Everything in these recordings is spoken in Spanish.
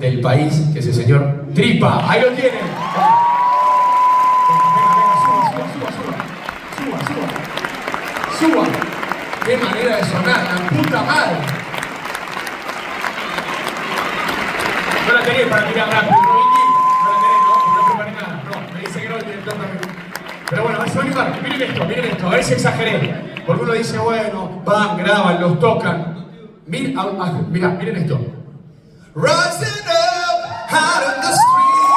del país, que es el señor Tripa. Ahí lo tienen. Suba. Qué manera de sonar, la puta madre. No la tenés para tirar rápido, no la tenés, no preparé nada. No, me dice que no, el director también. Pero bueno, se va a animar. Miren esto, a ver si exageré. Porque uno dice, bueno, van, graban, los tocan. Miren esto. Rising up out of the street.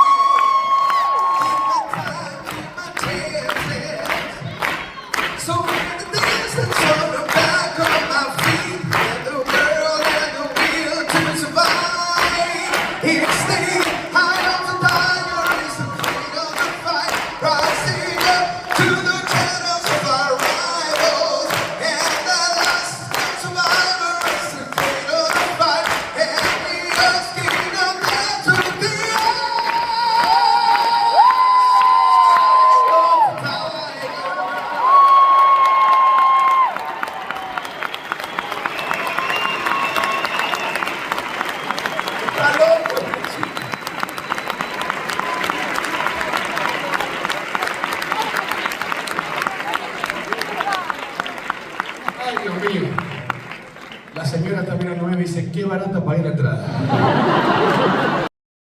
So in the distance on the back of my feet, and the world and the will to survive. It's the high of the tiger, it's the queen of the fight. Rising up to the channels of our rivals, and the last survivor is the queen of the fight. And we just keep them there to the end. Ay, Dios mío. La señora también a me dice, qué barata pagué la entrada.